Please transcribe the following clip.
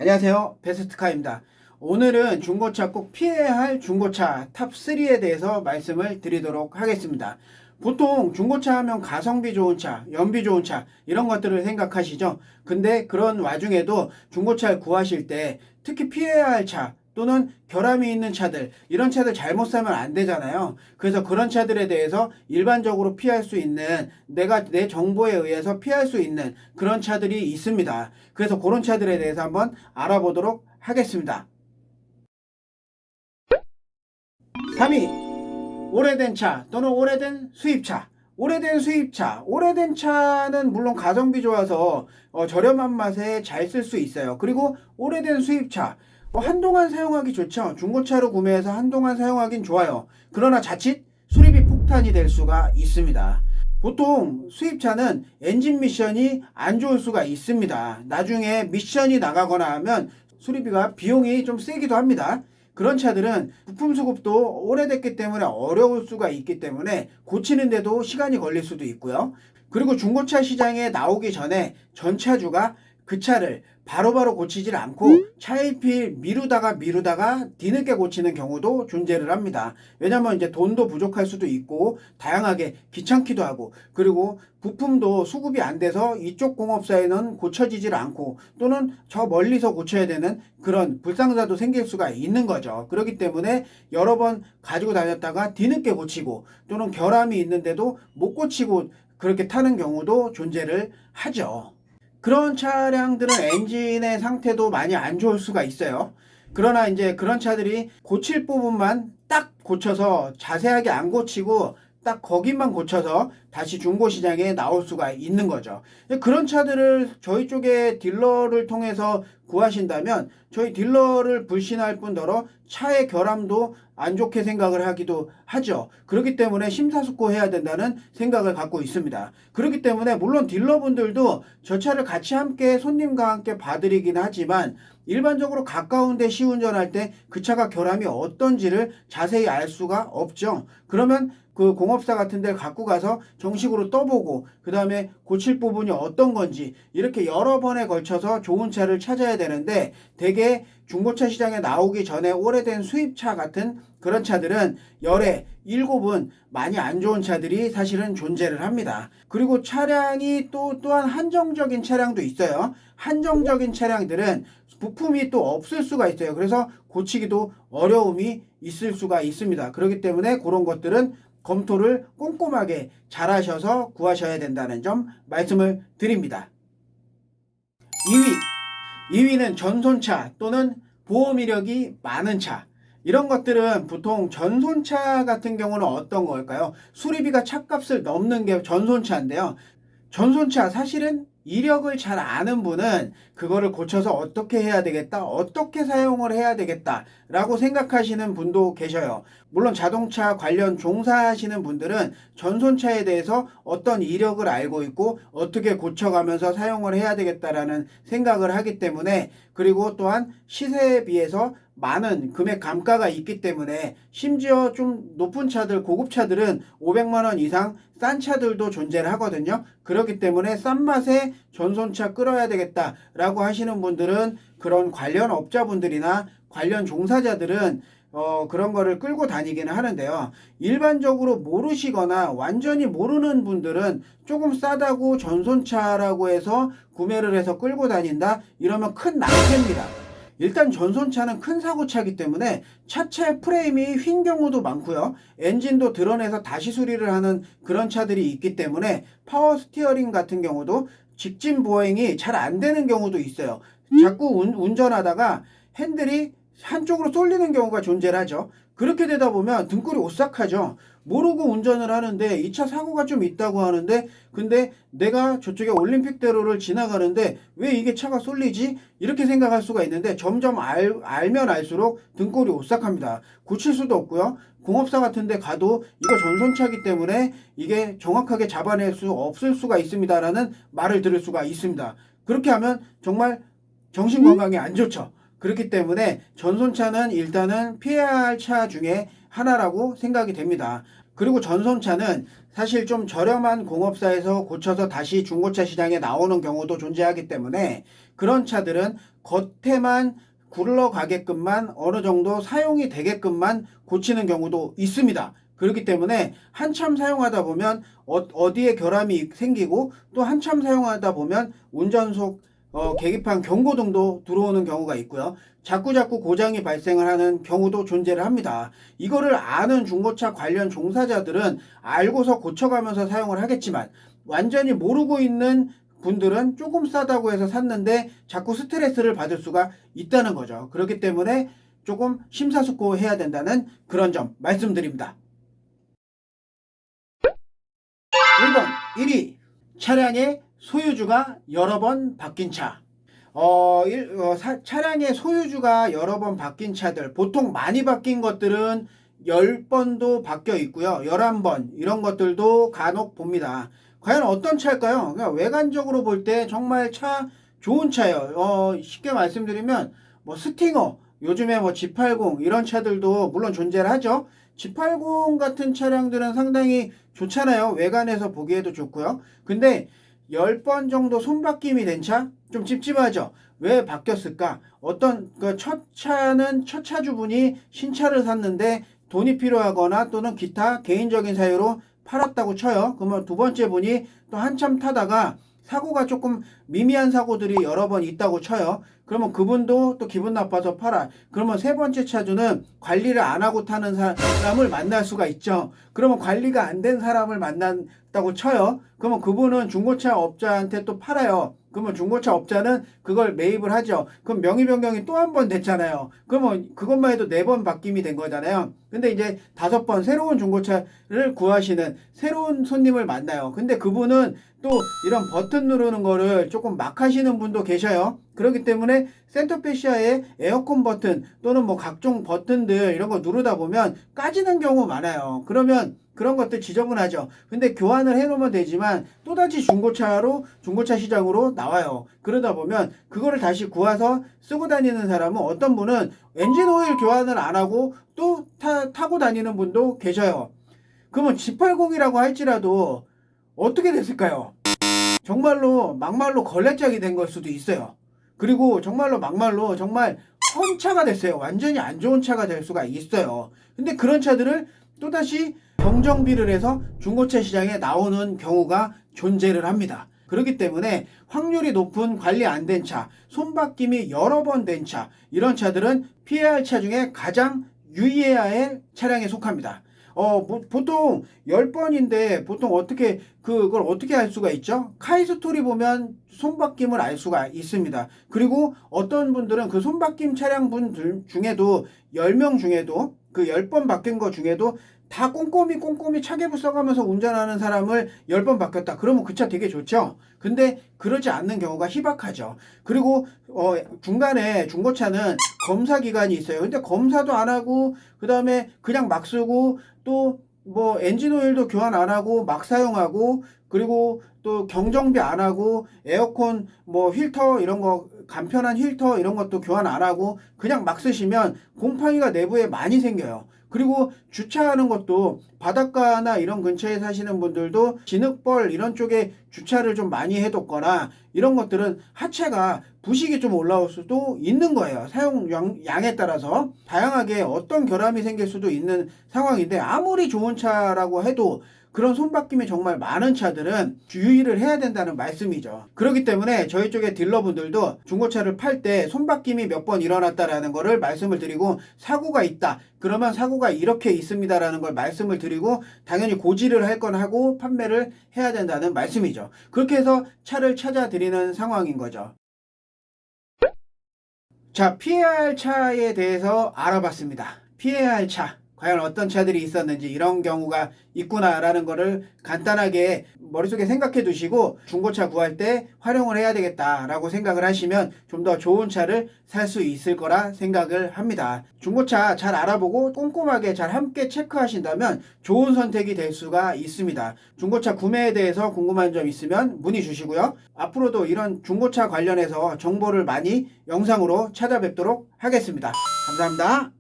안녕하세요. 베스트카입니다. 오늘은 중고차 꼭 피해야 할 중고차 탑3에 대해서 말씀을 드리도록 하겠습니다. 보통 중고차 하면 가성비 좋은 차, 연비 좋은 차 이런 것들을 생각하시죠. 근데 그런 와중에도 중고차를 구하실 때 특히 피해야 할 차 또는 결함이 있는 차들, 이런 차들 잘못 사면 안 되잖아요. 그래서 그런 차들에 대해서 일반적으로 피할 수 있는, 내가 내 정보에 의해서 피할 수 있는 그런 차들이 있습니다. 그래서 그런 차들에 대해서 한번 알아보도록 하겠습니다. 3위, 오래된 차 또는 오래된 수입차. 오래된 차는 물론 가성비 좋아서 저렴한 맛에 잘 쓸 수 있어요. 그리고 오래된 수입차, 한동안 사용하기 좋죠. 중고차로 구매해서 한동안 사용하긴 좋아요. 그러나 자칫 수리비 폭탄이 될 수가 있습니다. 보통 수입차는 엔진 미션이 안 좋을 수가 있습니다. 나중에 미션이 나가거나 하면 수리비가 비용이 좀 세기도 합니다. 그런 차들은 부품 수급도 오래됐기 때문에 어려울 수가 있기 때문에 고치는데도 시간이 걸릴 수도 있고요. 그리고 중고차 시장에 나오기 전에 전차주가 그 차를 바로바로 고치질 않고 차일피일 미루다가 뒤늦게 고치는 경우도 존재를 합니다. 왜냐면 이제 돈도 부족할 수도 있고 다양하게 귀찮기도 하고, 그리고 부품도 수급이 안 돼서 이쪽 공업사에는 고쳐지질 않고 또는 저 멀리서 고쳐야 되는 그런 불상사도 생길 수가 있는 거죠. 그렇기 때문에 여러 번 가지고 다녔다가 뒤늦게 고치고 또는 결함이 있는데도 못 고치고 그렇게 타는 경우도 존재를 하죠. 그런 차량들은 엔진의 상태도 많이 안 좋을 수가 있어요. 그러나 이제 그런 차들이 고칠 부분만 딱 고쳐서 자세하게 안 고치고 딱 거기만 고쳐서 다시 중고시장에 나올 수가 있는 거죠. 그런 차들을 저희 쪽에 딜러를 통해서 구하신다면 저희 딜러를 불신할 뿐더러 차의 결함도 안 좋게 생각을 하기도 하죠. 그렇기 때문에 심사숙고해야 된다는 생각을 갖고 있습니다. 그렇기 때문에 물론 딜러분들도 저 차를 같이 함께 손님과 함께 봐드리긴 하지만 일반적으로 가까운데 시운전할 때 그 차가 결함이 어떤지를 자세히 알 수가 없죠. 그러면 그 공업사 같은 데를 갖고 가서 정식으로 떠보고 그 다음에 고칠 부분이 어떤 건지 이렇게 여러 번에 걸쳐서 좋은 차를 찾아야 되는데, 대개 중고차 시장에 나오기 전에 오래된 수입차 같은 그런 차들은 열에 7은 많이 안 좋은 차들이 사실은 존재를 합니다. 그리고 차량이 또한 한정적인 차량도 있어요. 한정적인 차량들은 부품이 또 없을 수가 있어요. 그래서 고치기도 어려움이 있을 수가 있습니다. 그렇기 때문에 그런 것들은 검토를 꼼꼼하게 잘 하셔서 구하셔야 된다는 점 말씀을 드립니다. 2위는 전손차 또는 보험 이력이 많은 차. 이런 것들은 보통 전손차 같은 경우는 어떤 걸까요? 수리비가 차값을 넘는 게 전손차인데요. 전손차, 사실은 이력을 잘 아는 분은 그거를 고쳐서 어떻게 해야 되겠다, 어떻게 사용을 해야 되겠다 라고 생각하시는 분도 계셔요. 물론 자동차 관련 종사하시는 분들은 전손차에 대해서 어떤 이력을 알고 있고 어떻게 고쳐가면서 사용을 해야 되겠다라는 생각을 하기 때문에, 그리고 또한 시세에 비해서 많은 금액 감가가 있기 때문에 심지어 좀 높은 차들, 고급 차들은 500만 원 이상 싼 차들도 존재를 하거든요. 그렇기 때문에 싼 맛에 전손차 끌어야 되겠다라고 하시는 분들은, 그런 관련 업자분들이나 관련 종사자들은 그런 거를 끌고 다니기는 하는데요. 일반적으로 모르시거나 완전히 모르는 분들은 조금 싸다고 전손차라고 해서 구매를 해서 끌고 다닌다? 이러면 큰 낭패입니다. 일단 전손차는 큰 사고차이기 때문에 차체 프레임이 휜 경우도 많고요. 엔진도 드러내서 다시 수리를 하는 그런 차들이 있기 때문에 파워 스티어링 같은 경우도 직진 보행이 잘 안 되는 경우도 있어요. 자꾸 운전하다가 핸들이 한쪽으로 쏠리는 경우가 존재를 하죠. 그렇게 되다 보면 등골이 오싹하죠. 모르고 운전을 하는데 이 차 사고가 좀 있다고 하는데, 근데 내가 저쪽에 올림픽대로를 지나가는데 왜 이게 차가 쏠리지? 이렇게 생각할 수가 있는데, 점점 알면 알수록 등골이 오싹합니다. 고칠 수도 없고요. 공업사 같은 데 가도 이거 전손차기 때문에 이게 정확하게 잡아낼 수 없을 수가 있습니다라는 말을 들을 수가 있습니다. 그렇게 하면 정말 정신건강에 안 좋죠. 그렇기 때문에 전손차는 일단은 피해야 할 차 중에 하나라고 생각이 됩니다. 그리고 전손차는 사실 좀 저렴한 공업사에서 고쳐서 다시 중고차 시장에 나오는 경우도 존재하기 때문에 그런 차들은 겉에만 굴러가게끔만 어느 정도 사용이 되게끔만 고치는 경우도 있습니다. 그렇기 때문에 한참 사용하다 보면 어디에 결함이 생기고 또 한참 사용하다 보면 운전석 계기판 경고등도 들어오는 경우가 있고요. 자꾸자꾸 고장이 발생을 하는 경우도 존재를 합니다. 이거를 아는 중고차 관련 종사자들은 알고서 고쳐가면서 사용을 하겠지만 완전히 모르고 있는 분들은 조금 싸다고 해서 샀는데 자꾸 스트레스를 받을 수가 있다는 거죠. 그렇기 때문에 조금 심사숙고해야 된다는 그런 점 말씀드립니다. 1번 1위 차량의 소유주가 여러 번 바뀐 차. 차량의 소유주가 여러 번 바뀐 차들, 보통 많이 바뀐 것들은 10번도 바뀌어 있고요. 11번 이런 것들도 간혹 봅니다. 과연 어떤 차일까요? 그냥 외관적으로 볼 때 정말 좋은 차예요. 쉽게 말씀드리면 뭐 스팅어, 요즘에 뭐 G80 이런 차들도 물론 존재를 하죠. G80 같은 차량들은 상당히 좋잖아요. 외관에서 보기에도 좋고요. 근데 10번 정도 손바뀜이 된 차? 좀 찝찝하죠. 왜 바뀌었을까? 첫 차주분이 신차를 샀는데 돈이 필요하거나 또는 기타 개인적인 사유로 팔았다고 쳐요. 그러면 두 번째 분이 또 한참 타다가 사고가 조금 미미한 사고들이 여러 번 있다고 쳐요. 그러면 그분도 또 기분 나빠서 팔아. 그러면 세 번째 차주는 관리를 안 하고 타는 사람을 만날 수가 있죠. 그러면 관리가 안 된 사람을 만났다고 쳐요. 그러면 그분은 중고차 업자한테 또 팔아요. 그러면 중고차 업자는 그걸 매입을 하죠. 그럼 명의 변경이 또 한 번 됐잖아요. 그러면 그것만 해도 4번 바뀜이 된 거잖아요. 근데 이제 5번 새로운 중고차를 구하시는 새로운 손님을 만나요. 근데 그분은 또 이런 버튼 누르는 거를 조금 막 하시는 분도 계셔요. 그렇기 때문에 센터페시아의 에어컨 버튼 또는 뭐 각종 버튼들 이런 거 누르다 보면 까지는 경우 많아요. 그러면 그런 것들 지저분하죠. 근데 교환을 해놓으면 되지만 또다시 중고차 시장으로 나와요. 그러다 보면 그거를 다시 구해서 쓰고 다니는 사람은 어떤 분은 엔진 오일 교환을 안 하고 또 타고 다니는 분도 계셔요. 그러면 G80이라고 할지라도 어떻게 됐을까요? 정말로 막말로 걸레짝이 된 걸 수도 있어요. 그리고 정말로 막말로 정말 헌차가 됐어요. 완전히 안 좋은 차가 될 수가 있어요. 근데 그런 차들을 또다시 경정비를 해서 중고차 시장에 나오는 경우가 존재를 합니다. 그렇기 때문에 확률이 높은 관리 안 된 차, 손바뀜이 여러 번 된 차, 이런 차들은 피해야 할 차 중에 가장 유의해야 할 차량에 속합니다. 보통 10번인데 보통 그걸 어떻게 알 수가 있죠? 카이스토리 보면 손바뀜을 알 수가 있습니다. 그리고 어떤 분들은 그 손바뀜 차량분들 중에도 10명 중에도 그 10번 바뀐 거 중에도 다 꼼꼼히 차계부 써가면서 운전하는 사람을 10번 바뀌었다. 그러면 그 차 되게 좋죠. 근데 그러지 않는 경우가 희박하죠. 그리고 중간에 중고차는 검사 기간이 있어요. 근데 검사도 안 하고 그 다음에 그냥 막 쓰고 또 뭐 엔진오일도 교환 안 하고 막 사용하고 그리고 또 경정비 안 하고 에어컨 뭐 필터 이런 거 간편한 필터 이런 것도 교환 안 하고 그냥 막 쓰시면 곰팡이가 내부에 많이 생겨요. 그리고 주차하는 것도 바닷가나 이런 근처에 사시는 분들도 진흙벌 이런 쪽에 주차를 좀 많이 해뒀거나 이런 것들은 하체가 부식이 좀 올라올 수도 있는 거예요. 사용량에 따라서 다양하게 어떤 결함이 생길 수도 있는 상황인데 아무리 좋은 차라고 해도 그런 손바뀜이 정말 많은 차들은 주의를 해야 된다는 말씀이죠. 그렇기 때문에 저희 쪽의 딜러분들도 중고차를 팔 때 손바뀜이 몇 번 일어났다라는 거를 말씀을 드리고 사고가 있다. 그러면 사고가 이렇게 있습니다라는 걸 말씀을 드리고 당연히 고지를 할 건 하고 판매를 해야 된다는 말씀이죠. 그렇게 해서 차를 찾아드리는 상황인 거죠. 자, 피해야 할 차에 대해서 알아봤습니다. 피해야 할 차. 과연 어떤 차들이 있었는지 이런 경우가 있구나라는 거를 간단하게 머릿속에 생각해 두시고 중고차 구할 때 활용을 해야 되겠다라고 생각을 하시면 좀 더 좋은 차를 살 수 있을 거라 생각을 합니다. 중고차 잘 알아보고 꼼꼼하게 잘 함께 체크하신다면 좋은 선택이 될 수가 있습니다. 중고차 구매에 대해서 궁금한 점 있으면 문의 주시고요. 앞으로도 이런 중고차 관련해서 정보를 많이 영상으로 찾아뵙도록 하겠습니다. 감사합니다.